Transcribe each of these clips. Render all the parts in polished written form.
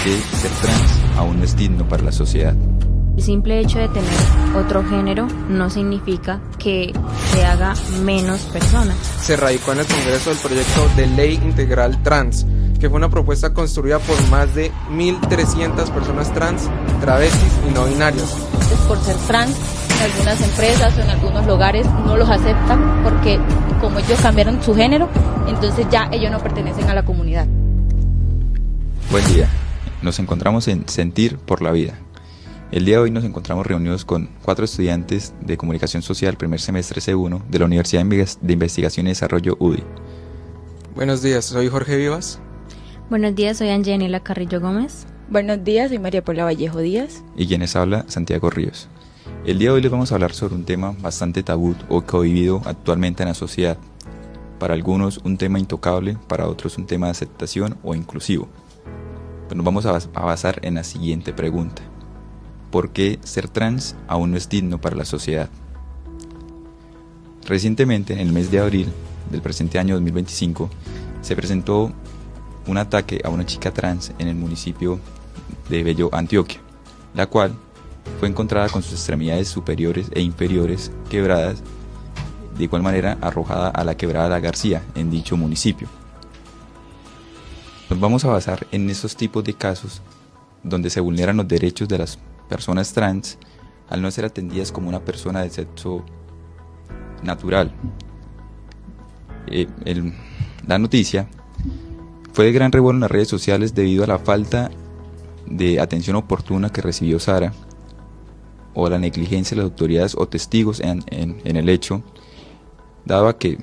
qué ser trans aún no es digno para la sociedad. El simple hecho de tener otro género no significa que se haga menos persona. Se radicó en el Congreso el proyecto de Ley Integral Trans, que fue una propuesta construida por más de 1.300 personas trans, travestis y no binarios. Por ser trans, en algunas empresas o en algunos lugares no los aceptan porque como ellos cambiaron su género, entonces ya ellos no pertenecen a la comunidad. Buen día, nos encontramos en Sentir por la Vida. El día de hoy nos encontramos reunidos con 4 estudiantes de Comunicación Social primer semestre C1 de la Universidad de Investigación y Desarrollo UDI. Buenos días, soy Jorge Vivas. Buenos días, soy Angénila Carrillo Gómez. Buenos días, soy María Paula Vallejo Díaz. Y quienes habla, Santiago Ríos. El día de hoy les vamos a hablar sobre un tema bastante tabú o cohibido actualmente en la sociedad. Para algunos un tema intocable, para otros un tema de aceptación o inclusivo. Pues nos vamos a basar en la siguiente pregunta. ¿Por qué ser trans aún no es digno para la sociedad? Recientemente, en el mes de abril del presente año 2025, se presentó un ataque a una chica trans en el municipio de Bello, Antioquia, la cual fue encontrada con sus extremidades superiores e inferiores quebradas, de igual manera arrojada a la quebrada La García en dicho municipio. Nos vamos a basar en estos tipos de casos donde se vulneran los derechos de las personas trans al no ser atendidas como una persona de sexo natural. La noticia fue de gran revuelo en las redes sociales debido a la falta de atención oportuna que recibió Sara o la negligencia de las autoridades o testigos en el hecho, dado a que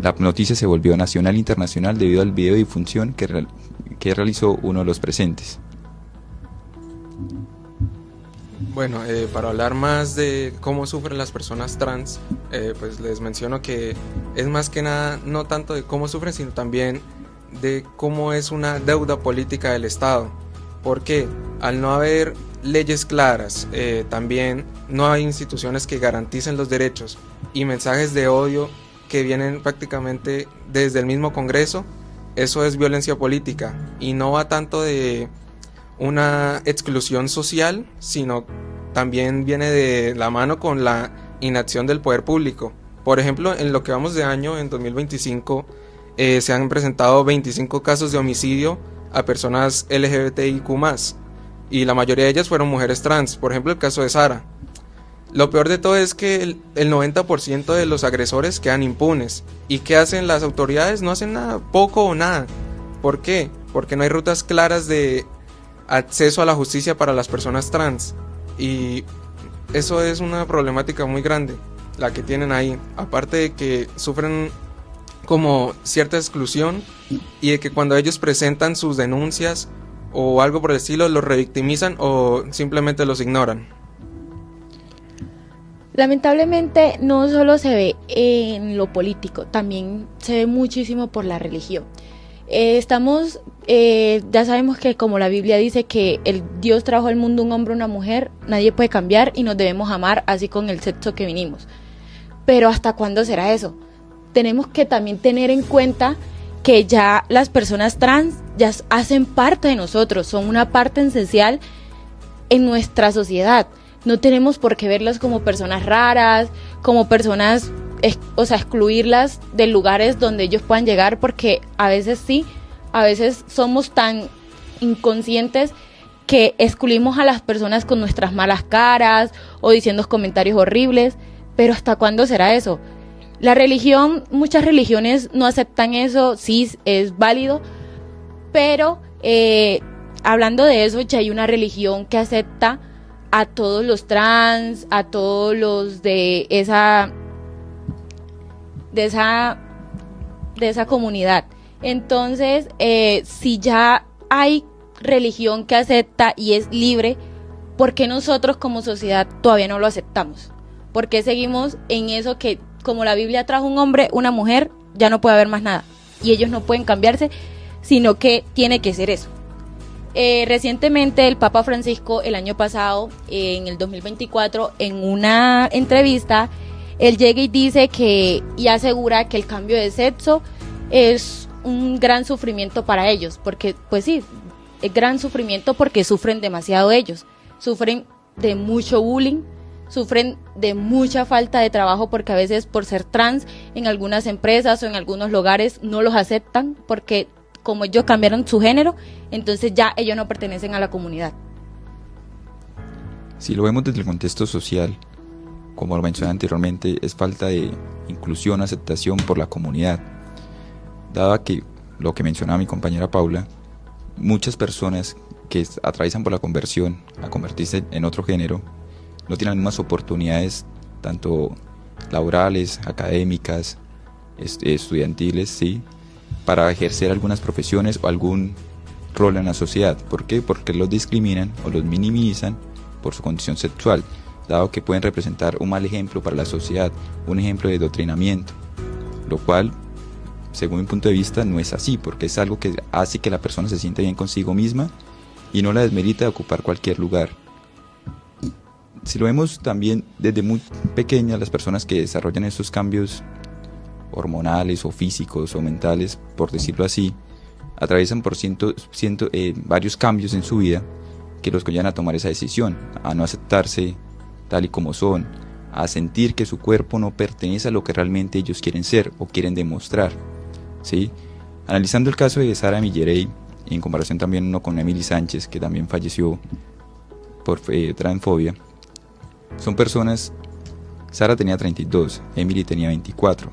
la noticia se volvió nacional e internacional debido al video de difusión que realizó uno de los presentes. Bueno, para hablar más de cómo sufren las personas trans, pues les menciono que es más que nada no tanto de cómo sufren, sino también de cómo es una deuda política del Estado. Porque al no haber leyes claras, también no hay instituciones que garanticen los derechos y mensajes de odio que vienen prácticamente desde el mismo Congreso. Eso es violencia política y no va tanto de una exclusión social, sino también viene de la mano con la inacción del poder público. Por ejemplo, en lo que vamos de año, en 2025, se han presentado 25 casos de homicidio a personas LGBTIQ+, y la mayoría de ellas fueron mujeres trans. Por ejemplo, el caso de Sara. Lo peor de todo es que el 90% de los agresores quedan impunes. ¿Y qué hacen las autoridades? No hacen nada, poco o nada. ¿Por qué? Porque no hay rutas claras de acceso a la justicia para las personas trans. Y eso es una problemática muy grande, la que tienen ahí. Aparte de que sufren como cierta exclusión y de que cuando ellos presentan sus denuncias o algo por el estilo, los revictimizan o simplemente los ignoran. Lamentablemente no solo se ve en lo político, también se ve muchísimo por la religión. Ya sabemos que como la Biblia dice que Dios trajo al mundo un hombre y una mujer, nadie puede cambiar y nos debemos amar así con el sexo que vinimos. Pero ¿hasta cuándo será eso? Tenemos que también tener en cuenta que ya las personas trans ya hacen parte de nosotros, son una parte esencial en nuestra sociedad. No tenemos por qué verlas como personas raras, como personas, excluirlas de lugares donde ellos puedan llegar, porque a veces sí, a veces somos tan inconscientes que excluimos a las personas con nuestras malas caras o diciendo comentarios horribles, pero ¿hasta cuándo será eso? La religión, muchas religiones no aceptan eso, sí es válido, pero hablando de eso, ya hay una religión que acepta a todos los trans, a todos los de esa comunidad. Entonces, si ya hay religión que acepta y es libre, ¿por qué nosotros como sociedad todavía no lo aceptamos? ¿Por qué seguimos en eso que como la Biblia trajo un hombre, una mujer, ya no puede haber más nada? Y ellos no pueden cambiarse, sino que tiene que ser eso. Recientemente el Papa Francisco, el año pasado, en el 2024, en una entrevista, él llega y dice y asegura que el cambio de sexo es un gran sufrimiento para ellos, porque pues sí, gran sufrimiento porque sufren demasiado ellos, sufren de mucho bullying, sufren de mucha falta de trabajo porque a veces por ser trans en algunas empresas o en algunos lugares no los aceptan porque como ellos cambiaron su género, entonces ya ellos no pertenecen a la comunidad. Si lo vemos desde el contexto social, como lo mencioné anteriormente, es falta de inclusión, aceptación por la comunidad. Dado que lo que mencionaba mi compañera Paula, muchas personas que atraviesan por la conversión a convertirse en otro género no tienen las mismas oportunidades, tanto laborales, académicas, estudiantiles, ¿sí?, para ejercer algunas profesiones o algún rol en la sociedad. ¿Por qué? Porque los discriminan o los minimizan por su condición sexual, dado que pueden representar un mal ejemplo para la sociedad, un ejemplo de adoctrinamiento, lo cual, según mi punto de vista, no es así, porque es algo que hace que la persona se sienta bien consigo misma y no la desmerita de ocupar cualquier lugar. Si lo vemos también desde muy pequeñas, las personas que desarrollan estos cambios hormonales o físicos o mentales, por decirlo así, atraviesan por varios cambios en su vida que los llevan a tomar esa decisión, a no aceptarse tal y como son, a sentir que su cuerpo no pertenece a lo que realmente ellos quieren ser o quieren demostrar, ¿sí? Analizando el caso de Sara Millerey, en comparación también uno con Emily Sánchez, que también falleció por transfobia, son personas, Sara tenía 32, Emily tenía 24,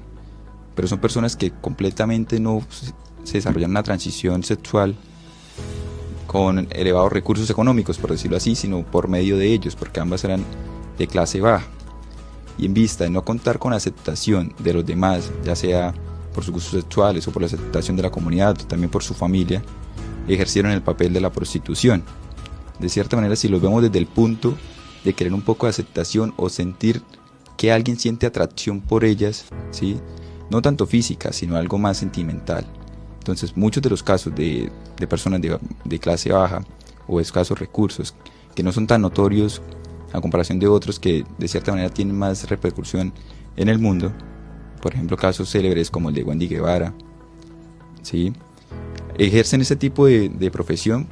pero son personas que completamente no se desarrollan una transición sexual con elevados recursos económicos, por decirlo así, sino por medio de ellos, porque ambas eran de clase baja. Y en vista de no contar con aceptación de los demás, ya sea por sus gustos sexuales o por la aceptación de la comunidad, o también por su familia, ejercieron el papel de la prostitución. De cierta manera, si lo vemos desde el punto de querer un poco de aceptación o sentir que alguien siente atracción por ellas, ¿sí?, no tanto física, sino algo más sentimental. Entonces, muchos de los casos de personas de clase baja o escasos recursos, que no son tan notorios a comparación de otros que de cierta manera tienen más repercusión en el mundo, por ejemplo casos célebres como el de Wendy Guevara, ¿sí?, ejercen ese tipo de profesión,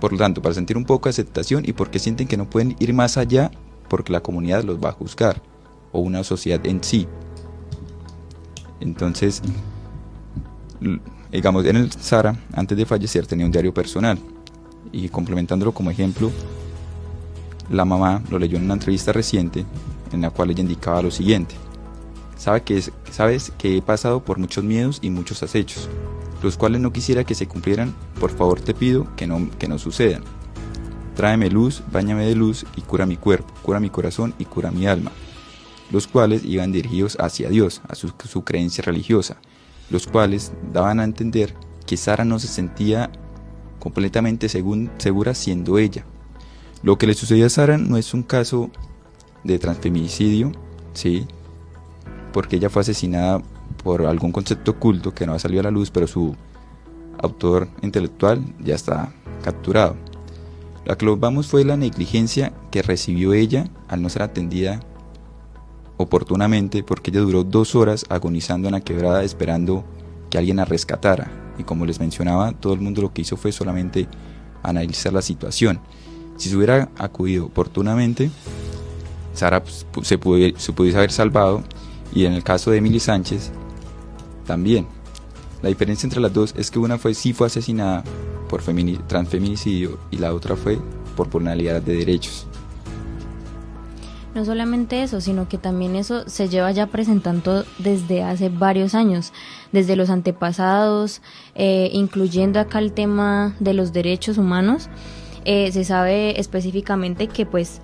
por lo tanto, para sentir un poco de aceptación y porque sienten que no pueden ir más allá porque la comunidad los va a juzgar o una sociedad en sí. Entonces, digamos, en el Sara, antes de fallecer, tenía un diario personal y complementándolo como ejemplo, la mamá lo leyó en una entrevista reciente en la cual ella indicaba lo siguiente: sabes que he pasado por muchos miedos y muchos acechos, los cuales no quisiera que se cumplieran. Por favor te pido que no sucedan. Tráeme luz, báñame de luz y cura mi cuerpo, cura mi corazón y cura mi alma. Los cuales iban dirigidos hacia Dios, a su creencia religiosa, los cuales daban a entender que Sara no se sentía completamente segura siendo ella. Lo que le sucedió a Sara no es un caso de transfeminicidio, ¿sí?, porque ella fue asesinada por algún concepto oculto que no ha salido a la luz, pero su autor intelectual ya está capturado. Lo que vamos fue la negligencia que recibió ella al no ser atendida oportunamente, porque ella duró 2 horas agonizando en la quebrada esperando que alguien la rescatara, y como les mencionaba, todo el mundo lo que hizo fue solamente analizar la situación. Si se hubiera acudido oportunamente, Sara se pudiese haber salvado, y en el caso de Emily Sánchez también. La diferencia entre las dos es que una sí fue asesinada por transfeminicidio y la otra fue por vulnerabilidad de derechos. No solamente eso, sino que también eso se lleva ya presentando desde hace varios años, desde los antepasados, incluyendo acá el tema de los derechos humanos. Se sabe específicamente que pues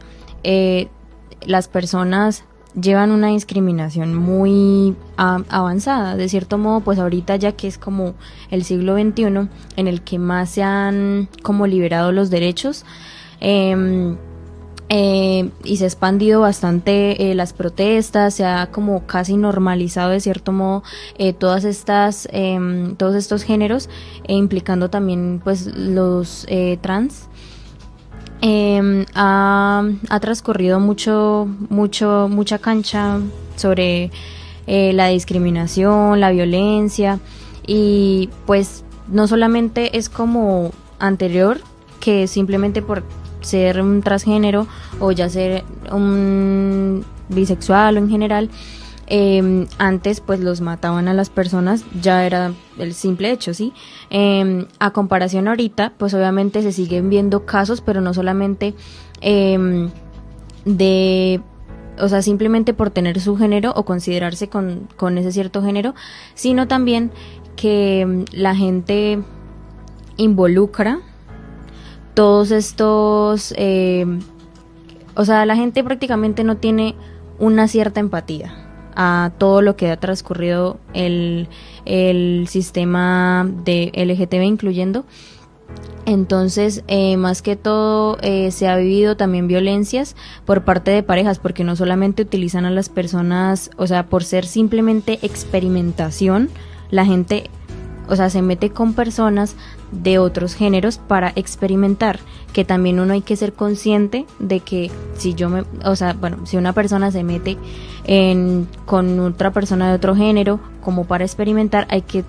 las personas llevan una discriminación muy avanzada, de cierto modo, pues ahorita ya que es como el siglo XXI en el que más se han como liberado los derechos, y se ha expandido bastante las protestas, se ha como casi normalizado de cierto modo todos estos géneros, implicando también pues los trans. Ha transcurrido mucha cancha sobre la discriminación, la violencia, y pues no solamente es como anterior, que simplemente por ser un transgénero o ya ser un bisexual o en general, antes pues los mataban a las personas, ya era el simple hecho, ¿sí? A comparación ahorita, pues obviamente se siguen viendo casos, pero no solamente o sea, simplemente por tener su género o considerarse con ese cierto género, sino también que la gente involucra todos estos, o sea, la gente prácticamente no tiene una cierta empatía a todo lo que ha transcurrido el sistema de LGTB incluyendo. Entonces, más que todo, se ha vivido también violencias por parte de parejas, porque no solamente utilizan a las personas, o sea, por ser simplemente experimentación, la gente, o sea, se mete con personas de otros géneros para experimentar, que también uno hay que ser consciente de que si si una persona se mete con otra persona de otro género como para experimentar, hay que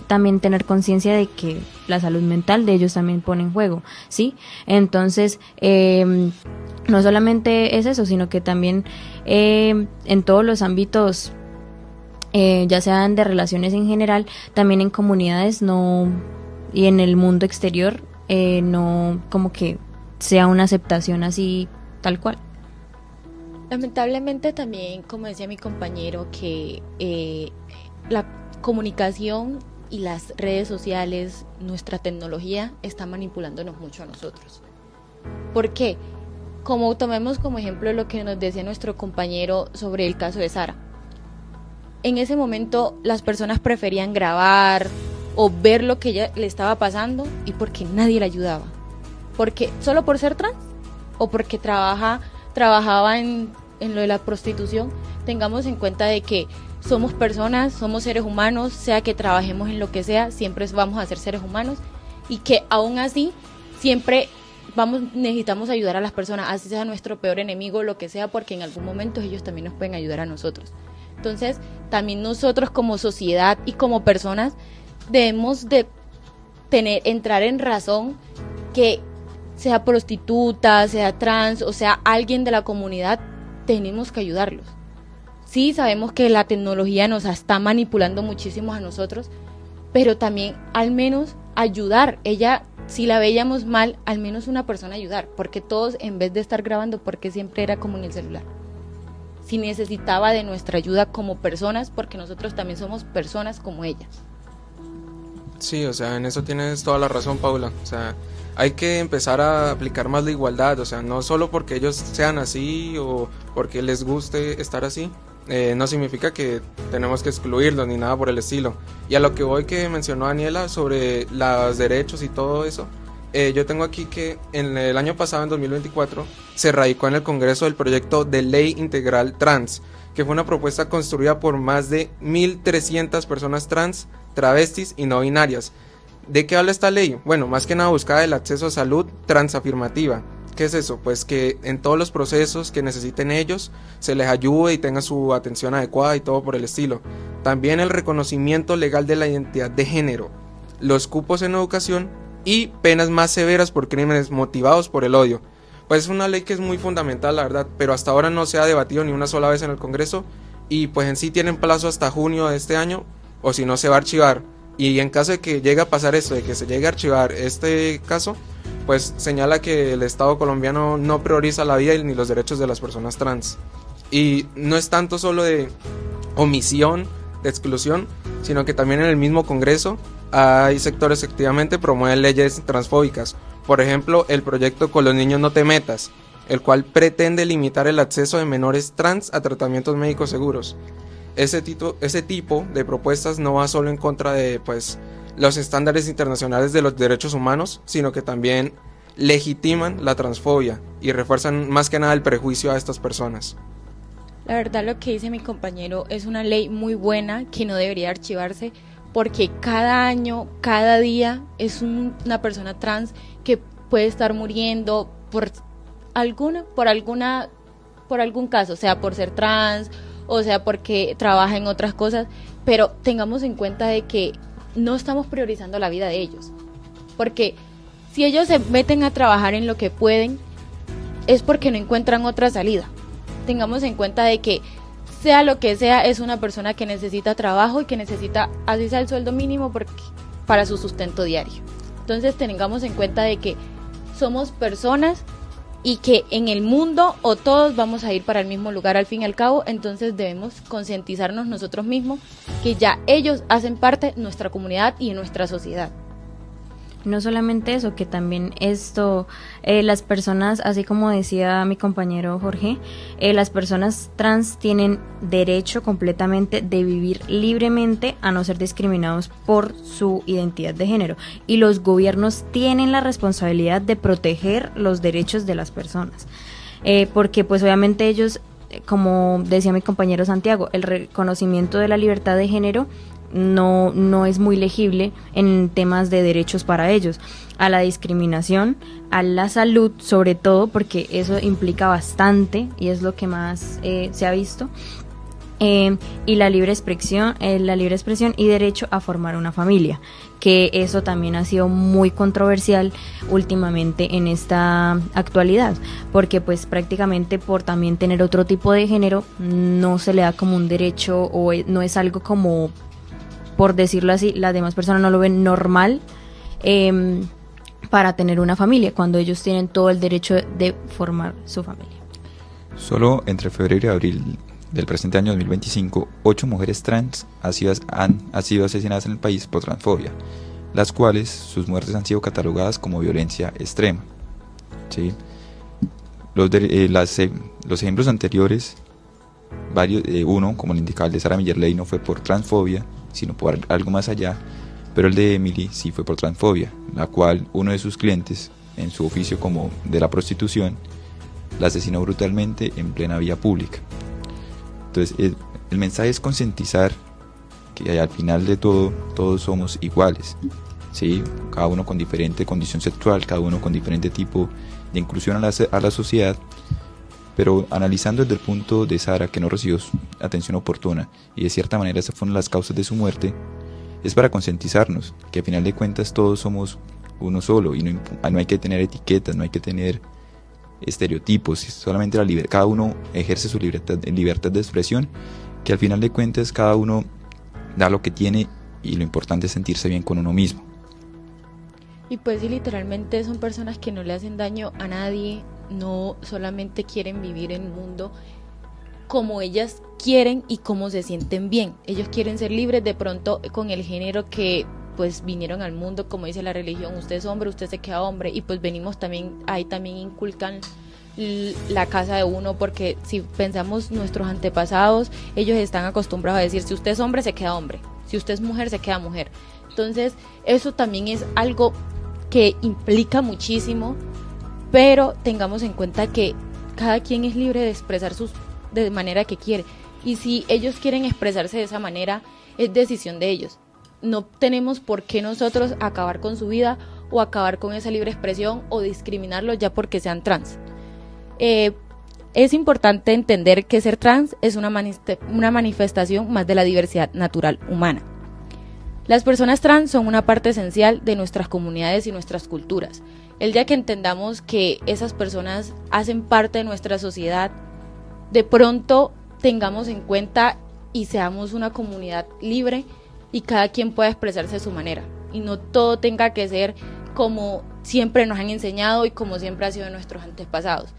también tener conciencia de que la salud mental de ellos también pone en juego, ¿sí? Entonces, no solamente es eso, sino que también en todos los ámbitos, ya sean de relaciones en general, también en comunidades y en el mundo exterior, no como que sea una aceptación así tal cual. Lamentablemente también, como decía mi compañero, que la comunicación y las redes sociales, nuestra tecnología, está manipulándonos mucho a nosotros. ¿Por qué? Como tomemos como ejemplo lo que nos decía nuestro compañero sobre el caso de Sara. En ese momento las personas preferían grabar o ver lo que ella le estaba pasando, y porque nadie la ayudaba. Porque solo por ser trans o porque trabajaba en lo de la prostitución. Tengamos en cuenta de que somos personas, somos seres humanos, sea que trabajemos en lo que sea, siempre vamos a ser seres humanos, y que aún así siempre necesitamos ayudar a las personas, así sea nuestro peor enemigo, lo que sea, porque en algún momento ellos también nos pueden ayudar a nosotros. Entonces, también nosotros como sociedad y como personas debemos de entrar en razón, que sea prostituta, sea trans o sea alguien de la comunidad, tenemos que ayudarlos. Sí, sabemos que la tecnología nos está manipulando muchísimo a nosotros, pero también al menos ayudar. Ella, si la veíamos mal, al menos una persona ayudar, porque todos, en vez de estar grabando, porque siempre era como en el celular. Si necesitaba de nuestra ayuda como personas, porque nosotros también somos personas como ellas. Sí, o sea, en eso tienes toda la razón, Paula. O sea, hay que empezar a aplicar más la igualdad, o sea, no solo porque ellos sean así o porque les guste estar así, no significa que tenemos que excluirlos ni nada por el estilo. Y a lo que voy, que mencionó Daniela sobre los derechos y todo eso, yo tengo aquí que en el año pasado, en 2024, se radicó en el Congreso el proyecto de Ley Integral Trans, que fue una propuesta construida por más de 1.300 personas trans, travestis y no binarias. ¿De qué habla esta ley? Bueno, más que nada buscaba el acceso a salud transafirmativa. ¿Qué es eso? Pues que en todos los procesos que necesiten ellos se les ayude y tengan su atención adecuada y todo por el estilo. También el reconocimiento legal de la identidad de género, los cupos en educación y penas más severas por crímenes motivados por el odio. Pues es una ley que es muy fundamental, la verdad, pero hasta ahora no se ha debatido ni una sola vez en el Congreso, y pues en sí tienen plazo hasta junio de este año, o si no se va a archivar. Y en caso de que llegue a pasar esto, de que se llegue a archivar este caso, pues señala que el Estado colombiano no prioriza la vida ni los derechos de las personas trans. Y no es tanto solo de omisión, de exclusión, sino que también en el mismo Congreso hay sectores que activamente promueven leyes transfóbicas. Por ejemplo, el proyecto Con los niños no te metas, el cual pretende limitar el acceso de menores trans a tratamientos médicos seguros. Ese tipo de propuestas no va solo en contra de los estándares internacionales de los derechos humanos, sino que también legitiman la transfobia y refuerzan más que nada el prejuicio a estas personas. La verdad, lo que dice mi compañero es una ley muy buena que no debería archivarse, porque cada año, cada día es una persona trans que puede estar muriendo por algún caso, sea por ser trans o sea porque trabaja en otras cosas, pero tengamos en cuenta de que no estamos priorizando la vida de ellos, porque Si ellos se meten a trabajar en lo que pueden, es porque no encuentran otra salida. Tengamos en cuenta de que sea lo que sea, es una persona que necesita trabajo y que necesita, así sea el sueldo mínimo, para su sustento diario. Entonces tengamos en cuenta de que somos personas y que en el mundo o todos vamos a ir para el mismo lugar al fin y al cabo, entonces debemos concientizarnos nosotros mismos que ya ellos hacen parte de nuestra comunidad y de nuestra sociedad. No solamente eso, que también las personas, así como decía mi compañero Jorge, las personas trans tienen derecho completamente de vivir libremente a no ser discriminados por su identidad de género. Y los gobiernos tienen la responsabilidad de proteger los derechos de las personas. Porque pues obviamente ellos, como decía mi compañero Santiago, el reconocimiento de la libertad de género no es muy legible en temas de derechos para ellos, a la discriminación, a la salud sobre todo, porque eso implica bastante y es lo que más se ha visto, y la libre expresión y derecho a formar una familia, que eso también ha sido muy controversial últimamente en esta actualidad, porque pues prácticamente por también tener otro tipo de género no se le da como un derecho o no es algo como, por decirlo así, las demás personas no lo ven normal para tener una familia, cuando ellos tienen todo el derecho de formar su familia. Solo entre febrero y abril del presente año 2025, 8 mujeres trans han sido asesinadas en el país por transfobia, las cuales sus muertes han sido catalogadas como violencia extrema. ¿Sí? Los ejemplos anteriores, uno, como el indicaba el de Sara Millerley, no fue por transfobia, sino por algo más allá, pero el de Emily sí fue por transfobia, la cual uno de sus clientes, en su oficio como de la prostitución, la asesinó brutalmente en plena vía pública. Entonces el mensaje es concientizar que al final de todo todos somos iguales, ¿sí? Cada uno con diferente condición sexual, cada uno con diferente tipo de inclusión a la sociedad, pero analizando desde el punto de Sara, que no recibió atención oportuna y de cierta manera esas fueron las causas de su muerte, es para concientizarnos que al final de cuentas todos somos uno solo y no hay que tener etiquetas, no hay que tener estereotipos, solamente cada uno ejerce su libertad de expresión, que al final de cuentas cada uno da lo que tiene y lo importante es sentirse bien con uno mismo. Y pues sí, literalmente son personas que no le hacen daño a nadie, no solamente quieren vivir en un mundo como ellas quieren y como se sienten bien. Ellos quieren ser libres de pronto con el género que pues vinieron al mundo, como dice la religión, usted es hombre, usted se queda hombre, y pues venimos también, ahí también inculcan la casa de uno, porque si pensamos nuestros antepasados, ellos están acostumbrados a decir, si usted es hombre, se queda hombre, si usted es mujer, se queda mujer. Entonces, eso también es algo que implica muchísimo, pero tengamos en cuenta que cada quien es libre de expresar de manera que quiere, y si ellos quieren expresarse de esa manera, es decisión de ellos. No tenemos por qué nosotros acabar con su vida o acabar con esa libre expresión o discriminarlos ya porque sean trans. Es importante entender que ser trans es una manifestación más de la diversidad natural humana. Las personas trans son una parte esencial de nuestras comunidades y nuestras culturas. El día que entendamos que esas personas hacen parte de nuestra sociedad, de pronto tengamos en cuenta y seamos una comunidad libre y cada quien pueda expresarse de su manera y no todo tenga que ser como siempre nos han enseñado y como siempre ha sido nuestros antepasados.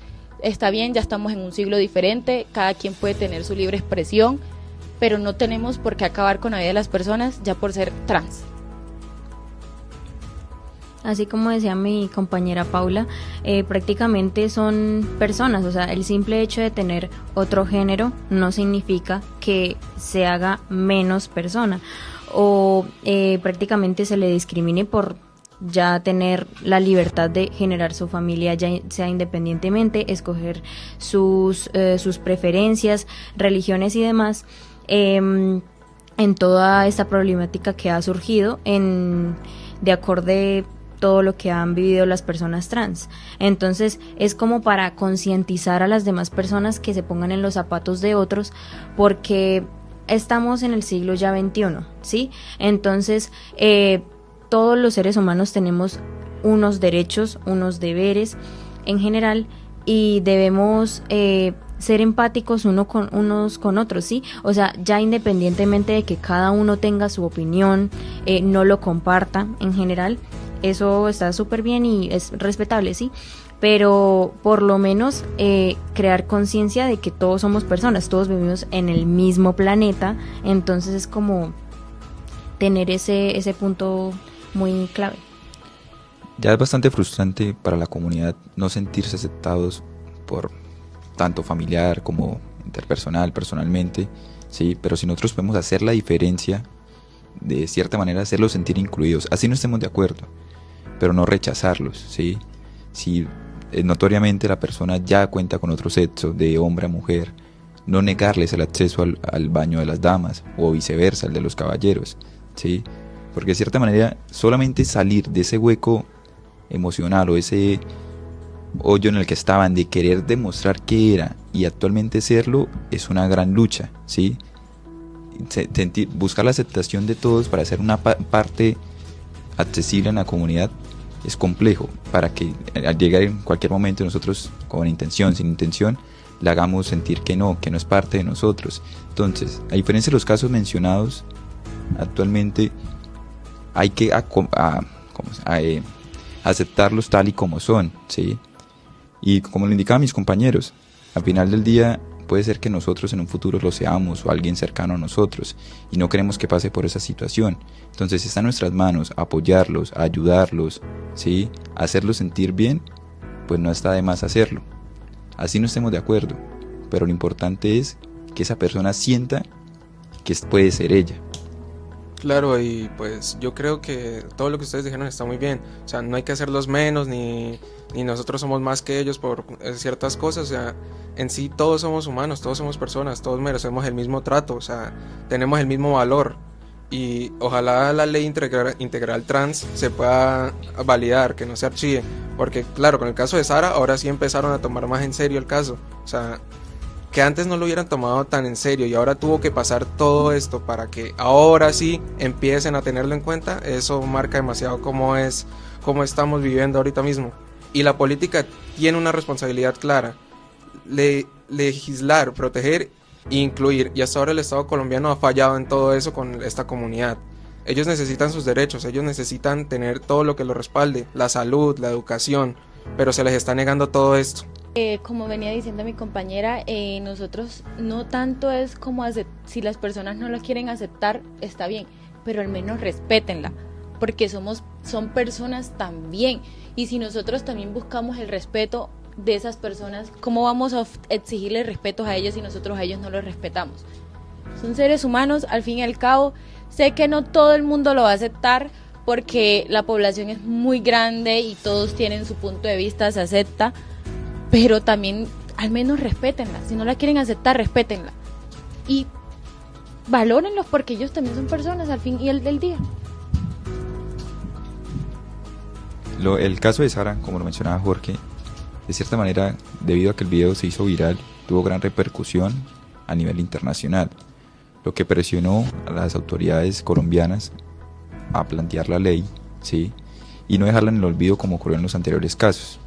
Está bien, ya estamos en un siglo diferente, cada quien puede tener su libre expresión, pero no tenemos por qué acabar con la vida de las personas ya por ser trans. Así como decía mi compañera Paula, prácticamente son personas, o sea, el simple hecho de tener otro género no significa que se haga menos persona o prácticamente se le discrimine por ya tener la libertad de generar su familia, ya sea independientemente, escoger sus preferencias, religiones y demás, en toda esta problemática que ha surgido de acorde todo lo que han vivido las personas trans. Entonces es como para concientizar a las demás personas que se pongan en los zapatos de otros, porque estamos en el siglo ya XXI, ¿sí? Entonces todos los seres humanos tenemos unos derechos, unos deberes en general, y debemos ser empáticos unos con otros, ¿sí? O sea, ya independientemente de que cada uno tenga su opinión, no lo comparta en general, eso está súper bien y es respetable, ¿sí? Pero por lo menos crear conciencia de que todos somos personas, todos vivimos en el mismo planeta, entonces es como tener ese punto muy clave. Ya es bastante frustrante para la comunidad no sentirse aceptados por tanto familiar como interpersonal, personalmente, ¿sí? Pero si nosotros podemos hacer la diferencia, de cierta manera hacerlos sentir incluidos, así no estemos de acuerdo, pero no rechazarlos, ¿sí? Si notoriamente la persona ya cuenta con otro sexo, de hombre a mujer, no negarles el acceso al baño de las damas, o viceversa, el de los caballeros, ¿sí? Porque de cierta manera solamente salir de ese hueco emocional o ese hoyo en el que estaban de querer demostrar que era y actualmente serlo es una gran lucha, ¿sí? Buscar la aceptación de todos para ser una parte accesible en la comunidad es complejo, para que al llegar en cualquier momento nosotros con intención, sin intención, le hagamos sentir que no es parte de nosotros. Entonces, a diferencia de los casos mencionados, actualmente hay que aceptarlos tal y como son, ¿sí? Y como lo indicaban mis compañeros, al final del día puede ser que nosotros en un futuro lo seamos o alguien cercano a nosotros y no queremos que pase por esa situación. Entonces está en nuestras manos apoyarlos, ayudarlos, ¿sí? Hacerlos sentir bien, pues no está de más hacerlo. Así no estemos de acuerdo, pero lo importante es que esa persona sienta que puede ser ella. Claro, y pues yo creo que todo lo que ustedes dijeron está muy bien. O sea, no hay que hacerlos menos, ni nosotros somos más que ellos por ciertas cosas. O sea, en sí todos somos humanos, todos somos personas, todos merecemos el mismo trato, o sea, tenemos el mismo valor. Y ojalá la ley integral trans se pueda validar, que no se archive. Porque claro, con el caso de Sara, ahora sí empezaron a tomar más en serio el caso. O sea, que antes no lo hubieran tomado tan en serio y ahora tuvo que pasar todo esto para que ahora sí empiecen a tenerlo en cuenta, eso marca demasiado cómo estamos viviendo ahorita mismo. Y la política tiene una responsabilidad clara, legislar, proteger e incluir, y hasta ahora el Estado colombiano ha fallado en todo eso con esta comunidad. Ellos necesitan sus derechos, ellos necesitan tener todo lo que los respalde, la salud, la educación, pero se les está negando todo esto. Como venía diciendo mi compañera, nosotros no tanto es como si las personas no lo quieren aceptar, está bien, pero al menos respétenla, porque son personas también, y si nosotros también buscamos el respeto de esas personas, ¿cómo vamos a exigirle respeto a ellos si nosotros a ellos no los respetamos? Son seres humanos, al fin y al cabo. Sé que no todo el mundo lo va a aceptar porque la población es muy grande y todos tienen su punto de vista, se acepta, pero también al menos respétenla. Si no la quieren aceptar, respétenla y valórenlos, porque ellos también son personas al fin y al del día. El caso de Sara, como lo mencionaba Jorge, de cierta manera, debido a que el video se hizo viral, tuvo gran repercusión a nivel internacional, lo que presionó a las autoridades colombianas a plantear la ley, ¿sí? Y no dejarla en el olvido como ocurrió en los anteriores casos.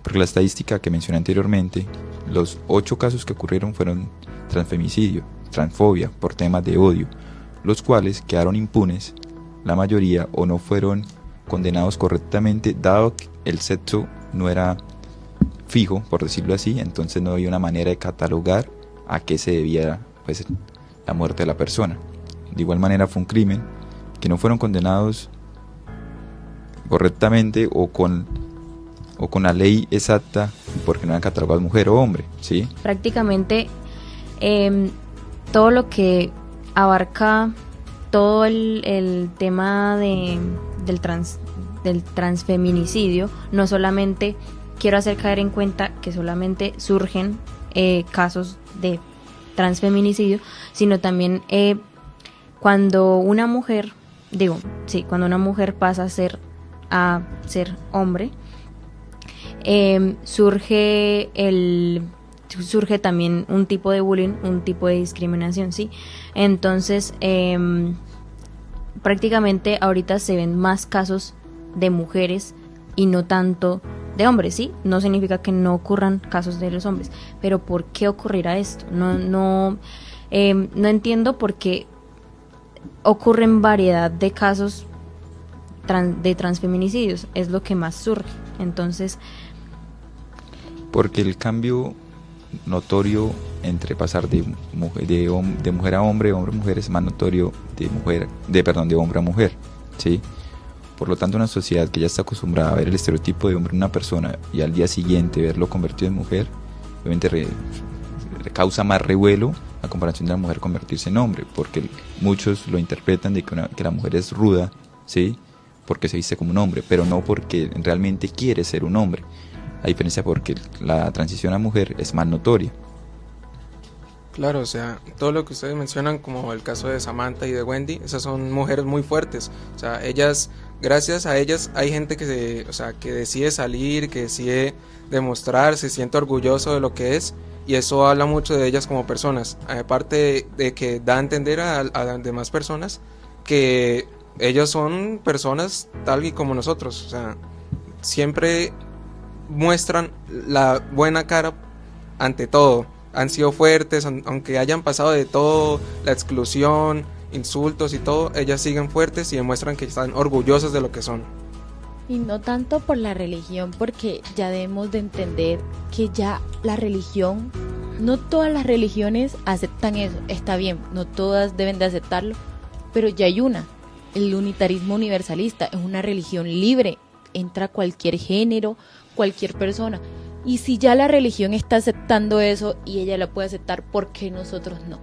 Porque la estadística que mencioné anteriormente, los 8 casos que ocurrieron fueron transfemicidio, transfobia, por temas de odio, los cuales quedaron impunes, la mayoría, o no fueron condenados correctamente, dado que el sexo no era fijo, por decirlo así, entonces no había una manera de catalogar a qué se debía, pues, la muerte de la persona. De igual manera fue un crimen que no fueron condenados correctamente o con la ley exacta, porque no eran catalogados mujer o hombre, ¿sí? Prácticamente todo lo que abarca todo el tema del transfeminicidio, no solamente quiero hacer caer en cuenta que solamente surgen casos de transfeminicidio, sino también cuando una mujer pasa a ser hombre, surge también un tipo de bullying, un tipo de discriminación, ¿sí? Entonces, prácticamente ahorita se ven más casos de mujeres y no tanto de hombres, ¿sí? No significa que no ocurran casos de los hombres, pero ¿por qué ocurrirá esto? No entiendo por qué ocurren variedad de casos de transfeminicidios, es lo que más surge. Entonces, porque el cambio notorio entre pasar de mujer a hombre, hombre a mujer, es más notorio de hombre a mujer, ¿sí? Por lo tanto, una sociedad que ya está acostumbrada a ver el estereotipo de hombre en una persona y al día siguiente verlo convertido en mujer, obviamente causa más revuelo a comparación de la mujer convertirse en hombre, porque muchos lo interpretan de que la mujer es ruda, ¿sí? Porque se viste como un hombre, pero no porque realmente quiere ser un hombre. A diferencia porque la transición a mujer es más notoria. Claro, o sea, todo lo que ustedes mencionan, como el caso de Samantha y de Wendy, esas son mujeres muy fuertes. O sea, ellas, gracias a ellas, hay gente que decide salir, que decide demostrar, se siente orgulloso de lo que es, y eso habla mucho de ellas como personas. Aparte de que da a entender a las demás personas que ellas son personas tal y como nosotros. O sea, siempre muestran la buena cara ante todo. Han sido fuertes, aunque hayan pasado de todo, la exclusión, insultos y todo, ellas siguen fuertes y demuestran que están orgullosas de lo que son. Y no tanto por la religión, porque ya debemos de entender que ya la religión, no todas las religiones aceptan eso, está bien, no todas deben de aceptarlo, pero ya hay una, el unitarismo universalista, es una religión libre, entra cualquier género, cualquier persona. Y si ya la religión está aceptando eso y ella la puede aceptar, ¿por qué nosotros no?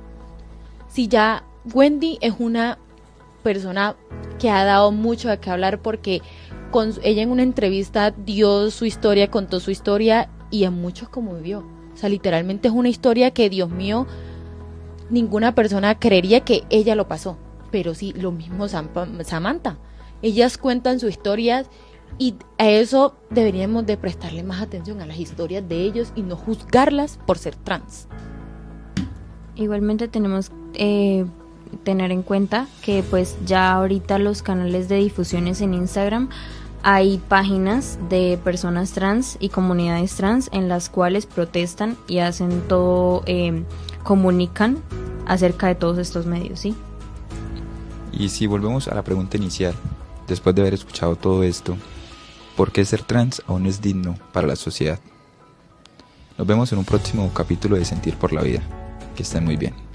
Si ya Wendy es una persona que ha dado mucho de qué hablar, porque ella en una entrevista dio su historia, contó su historia y a muchos conmovió. O sea, literalmente es una historia que, Dios mío, ninguna persona creería que ella lo pasó. Pero sí, lo mismo Samantha. Ellas cuentan su historia. Y a eso deberíamos de prestarle más atención, a las historias de ellos, y no juzgarlas por ser trans. Igualmente tenemos tener en cuenta que pues ya ahorita los canales de difusiones en Instagram, hay páginas de personas trans y comunidades trans en las cuales protestan y hacen todo, comunican acerca de todos estos medios, ¿sí? Y si volvemos a la pregunta inicial, después de haber escuchado todo esto, ¿por qué ser trans aún es digno para la sociedad? Nos vemos en un próximo capítulo de Sentir por la Vida. Que estén muy bien.